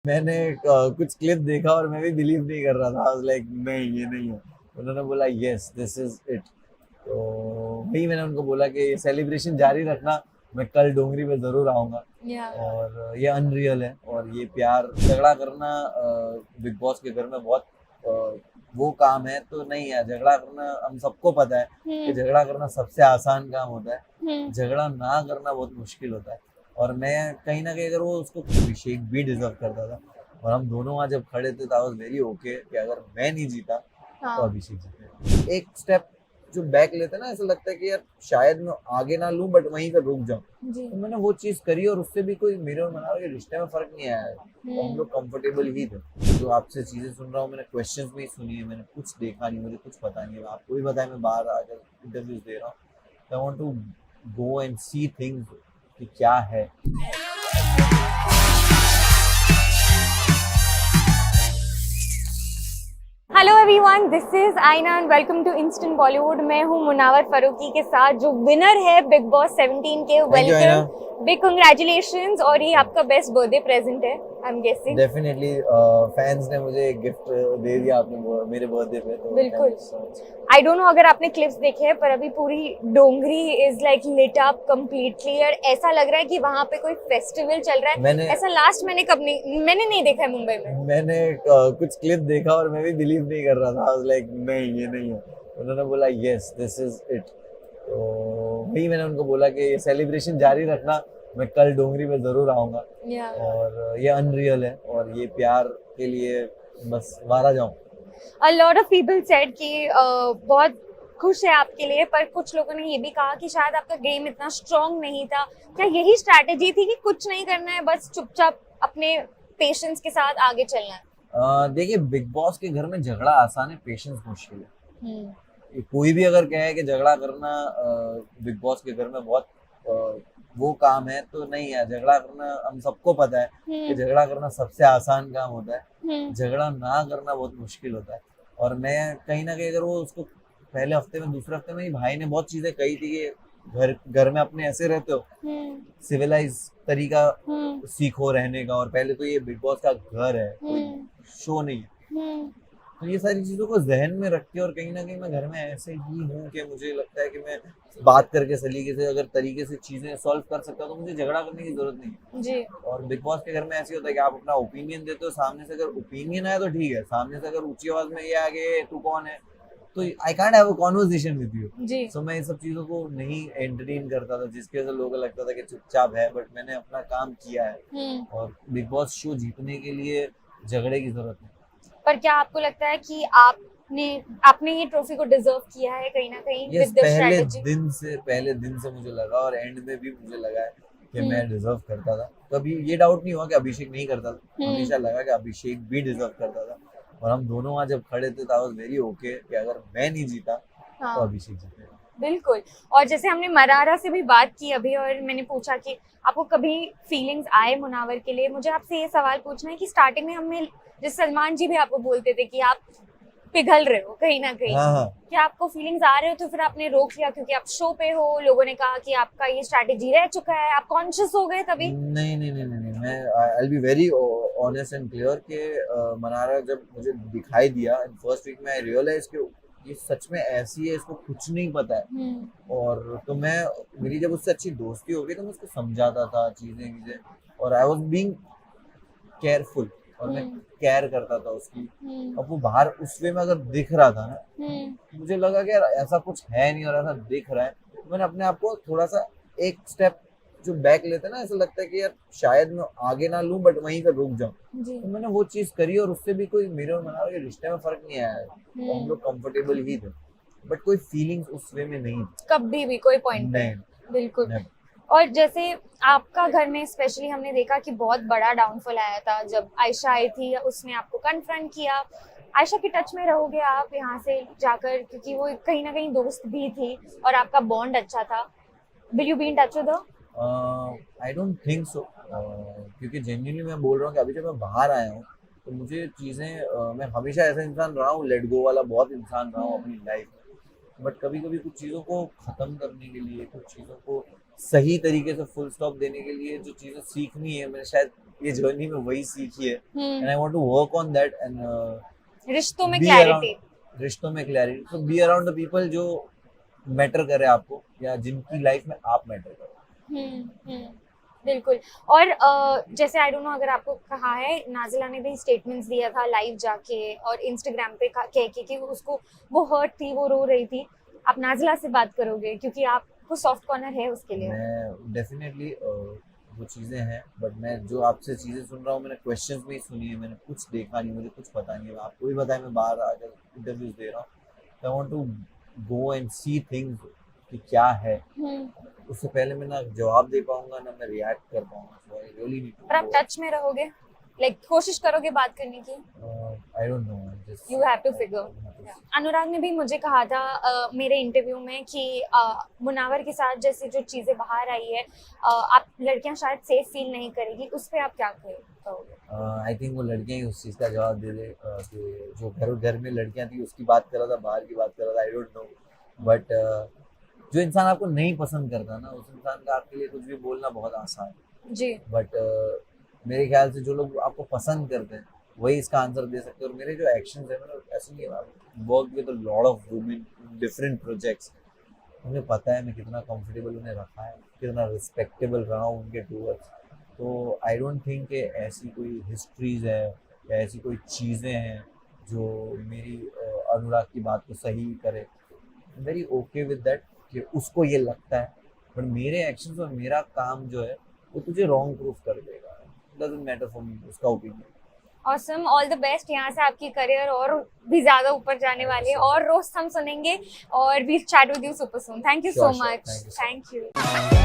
मैंने कुछ क्लिप देखा और मैं भी बिलीव नहीं कर रहा था। आई वाज लाइक नहीं, ये नहीं है। उन्होंने बोला यस दिस इज इट। तो वही मैंने उनको बोला कि ये सेलिब्रेशन जारी रखना, मैं कल डोंगरी पे जरूर आऊंगा। या और ये अनरियल है। और ये प्यार झगड़ा करना बिग बॉस के घर में बहुत वो काम है तो नहीं है। झगड़ा करना हम सबको पता है कि हम्म झगड़ा करना सबसे आसान काम होता है। हम्म झगड़ा ना करना बहुत मुश्किल होता है। और मैं कहीं ना कहीं अगर वो उसको अभिषेक भी डिजर्व करता था। और हम दोनों वहां जब खड़े थे तो आई वाज वेरी ओके कि अगर मैं नहीं जीता तो हाँ अभिषेक जीते। एक स्टेप जो बैक लेते ना, ऐसा लगता है कि यार शायद मैं आगे ना लूं बट वहीं पे रुक जाऊं। जी तो मैंने वो चीज करी और उससे भी कोई मेरे और मनावर के रिश्ते में फर्क नहीं आया है। तो हम हम्म लोग कंफर्टेबल ही थे। जो आपसे चीजें सुन रहा हूँ, मैंने क्वेश्चंस भी सुनी है, मैंने कुछ देखा नहीं, मुझे कुछ पता नहीं है। आपको भी पता है मैं बाहर आकर इंटरव्यूज दे रहा हूँ। I want to go and see things कि क्या है। Hello everyone, this is Aaina and welcome to instant Bollywood. मैं हूं मुनावर फारूकी के साथ, जो विनर है बिग बॉस 17 के। थैंक यू आइना। Welcome, big congratulations. और ये आपका बेस्ट बर्थडे प्रेजेंट है, I am guessing. Definitely fans ने मुझे एक गिफ्ट दे दिया आपने मेरे बर्थडे पे, तो थैंक बिल्कुल। You so much. I don't know अगर आपने क्लिप्स देखे हैं, पर अभी पूरी Dongri is like lit up completely. और ऐसा लग रहा है कि वहां पे कोई फेस्टिवल चल रहा है। मैंने ऐसा लास्ट मैंने नहीं देखा है मुंबई में। मैंने कुछ क्लिप देखा और मैं भी बिलीव नहीं कर रहा था। आई वाज लाइक नहीं, ये नहीं है। उन्होंने बोला यस दिस इज इट। तो वही मैंने उनको बोला कि ये सेलिब्रेशन जारी रखना, मैं कल डोंगरी पे जरूर आऊंगा। या और ये अनरियल है। और ये प्यार के लिए बस मारा जाऊं। A lot of people said कि बहुत खुश है आपके लिए, पर कुछ लोगों ने ये भी कहा कि शायद आपका गेम इतना स्ट्रांग नहीं था। क्या यही स्ट्रैटेजी थी कि कुछ नहीं करना है, बस चुपचाप अपने पेशेंस के साथ आगे चलना है? देखिए, बिग बॉस के घर में झगड़ा आसान है, पेशेंस मुश्किल है। हम्म ये कोई भी अगर कहे कि झगड़ा करना बिग बॉस के घर में बहुत अ, वो काम है तो नहीं है। झगड़ा करना हम सबको पता है कि हम्म झगड़ा करना सबसे आसान काम होता है। हम्म झगड़ा ना करना बहुत मुश्किल होता है। और मैं कहीं ना कहीं अगर वो उसको पहले हफ्ते में, दूसरे हफ्ते में ही भाई ने बहुत चीजें कही थी कि घर घर में अपने ऐसे रहते हो, हम्म सिविलाइज तरीका हम्म सीखो रहने का। और पहले तो ये बिग बॉस का घर है, कोई हम्म शो नहीं है। हम्म तो ये सारी चीजों को जहन में रख के, और कहीं ना कहीं मैं घर में ऐसे ही हूँ कि मुझे लगता है कि मैं बात करके सलीके से, अगर तरीके से चीजें सॉल्व कर सकता हूँ, तो मुझे झगड़ा करने की जरूरत नहीं है। जी और बिग बॉस के घर में ऐसे होता है कि आप अपना ओपिनियन देते हो, सामने से अगर ओपिनियन आया तो ठीक है, सामने से अगर ऊंची आवाज में ये आ गए तू कौन है, तो I can't have a conversation with you. जी सो मैं इन सब चीजों को नहीं एंटरटेन करता था, जिसकी वजह से लोगों को लगता था कि चुपचाप है, बट मैंने अपना काम किया है। हम्म और बिग बॉस शो जीतने के लिए झगड़े की जरूरत नहीं। पर क्या आपको लगता है कि आपने आपने ये ट्रॉफी को डिजर्व किया है कहीं ना कहीं यस, विद द स्ट्रेटेजी? पहले दिन से मुझे लगा, और एंड में भी मुझे लगा है कि हम्म मैं डिजर्व करता था। कभी ये डाउट नहीं हुआ कि अभिषेक नहीं करता था। हम्म हमेशा लगा कि अभिषेक भी डिजर्व करता था। और हम दोनों वहां जब खड़े थे तो आई वाज वेरी ओके कि अगर मैं नहीं जीता तो हाँ, अभिषेक जीतेगा। बिल्कुल। और जैसे हमने मरारा से भी बात की अभी, और मैंने पूछा कि आपको कभी फीलिंग्स आए मुनावर के लिए। मुझे आपसे ये सवाल पूछना है कि स्टार्टिंग में हमें, जैसे सलमान जी भी आपको बोलते थे कि आप पिघल रहे हो कहीं ना कहीं, हाँ हाँ। क्या आपको फीलिंग्स आ रहे हो? तो फिर आपने रोक लिया क्योंकि आप शो पे हो, लोगों ने कहा कि आपका ये स्ट्रैटेजी रह चुका है, आप कॉन्शियस हो गए तभी? नहीं नहीं नहीं नहीं नहीं, मैं I be very honest and clear कि मनारा जब मुझे दिखाई दिया इन फर्स्ट वीक में, आई रियलाइज कि ये सच में ऐसी है, इसको कुछ नहीं पता है। हम्म और तो मैं, मेरी जब उससे अच्छी दोस्ती हो गई तो मैं उसको समझाता था चीजें। और आई वॉज बीइंग केयरफुल, और मैं हम्म केयर करता था उसकी। हम्म अब वो बाहर उस वे में अगर दिख रहा था ना, हम्म मुझे लगा कि यार ऐसा कुछ है नहीं और ऐसा दिख रहा है, तो मैंने अपने आप को थोड़ा सा एक स्टेप जो बैक लेते ना, ऐसा लगता है कि यार शायद मैं आगे ना लूं बट वहीं पे रुक जाऊं। जी तो मैंने वो चीज करी और उससे भी कोई मेरे और मनावर के रिश्ते में फर्क नहीं आया है। तो हम हम्म लोग कंफर्टेबल ही थे, बट कोई फीलिंग्स उस वे में नहीं कभी भी कोई पॉइंट पे? नहीं बिल्कुल। नहीं। और जैसे आपका घर में स्पेशली हमने देखा कि बहुत बड़ा डाउनफॉल आया था जब आयशा आई थी, उसने आपको कन्फ्रंट किया। आयशा के टच में रहोगे आप यहाँ से जाकर, क्योंकि वो कहीं ना कहीं दोस्त भी थी और आपका बॉन्ड अच्छा था? Will you be in touch with her? I don't think so, क्योंकि जेन्युइनली मैं बोल रहा हूँ कि अभी जब मैं बाहर आया हूँ तो मुझे चीज़ें मैं हमेशा ऐसा इंसान रहा हूँ, लेट गो वाला बहुत इंसान रहा हूँ हम्म अपनी लाइफ में। बट कभी कभी कुछ चीज़ों को ख़त्म करने के लिए, कुछ चीज़ों को सही तरीके से फुल स्टॉप देने के लिए जो चीजें सीखनी है, मैंने शायद ये जर्नी में वही सीखी है, and I want to work on that and रिश्तों में be क्लैरिटी। रिश्तों में क्लैरिटी, तो बी अराउंड द पीपल जो मैटर करे आपको, या जिनकी लाइफ में आप मैटर करो। बिल्कुल। और जैसे आई डोंट नो अगर आपको कहा है, नाज़िला ने भी स्टेटमेंट्स दिया था लाइव जाके और इंस्टाग्राम पे कह के कि उसको वो हर्ट थी, वो रो रही थी। आप नाज़िला से बात करोगे क्योंकि आपको सॉफ्ट कॉर्नर है उसके लिए। मैं डेफिनेटली वो चीज़ें हैं, बट मैं जो आपसे चीज़ें सुन रहा हूँ, मैंने क्वेश्चंस में ही सुनी है, मैंने कुछ देखा नहीं, मुझे कुछ पता नहीं है। आपको भी पता है, मैं बाहर आकर इंटरव्यूज दे रहा हूँ। I want to go and see things कि क्या है, उससे पहले मैं ना जवाब दे पाऊंगा ना मैं रिएक्ट कर पाऊंगा। सो आई रियली नीड पर आप टच में रहोगे, लाइक कोशिश करोगे बात करने की। I don't know, just you have to figure. Anurag ने भी मुझे कहा था मेरे इंटरव्यू में कि मुनावर के साथ जैसे जो चीज़ें बाहर आई है, आप लड़कियां शायद सेफ फील नहीं करेगी, उस पर आप क्या कहोगे? आई थिंक वो लड़कियां ही उस चीज़ का जवाब दे दे कि जो घर में लड़कियां थी उसकी बात कर रहा था, बाहर की बात कर रहा था, आई डोंट नो। बट जो इंसान आपको नहीं पसंद करता ना, उस इंसान का आपके लिए कुछ भी बोलना बहुत आसान है जी। बट मेरे ख्याल से जो लोग आपको पसंद करते हैं वही इसका आंसर दे सकते हैं। और मेरे जो एक्शंस है, मतलब ऐसे नहीं है, work with a lot of women different projects, उन्हें पता है मैं कितना कंफर्टेबल उन्हें रखा है, कितना रिस्पेक्टेबल रहा हूँ उनके टूवर्ड्स। तो आई डोंट थिंक कि ऐसी कोई हिस्ट्रीज है या ऐसी कोई चीज़ें हैं जो मेरी अनुराग की बात को सही करे। वेरी ओके विद दैट कि उसको ये लगता है, बट मेरे एक्शंस और मेरा काम जो है वो तुझे रॉन्ग प्रूफ कर देगा। डजंट मैटर फॉर मी उसका opinion. Awesome, all the best. यहाँ से आपकी करियर और भी ज्यादा ऊपर जाने वाली है और रोस्ट हम सुनेंगे और we chat with you super soon. Thank you so Sure, much. thank you so thank you.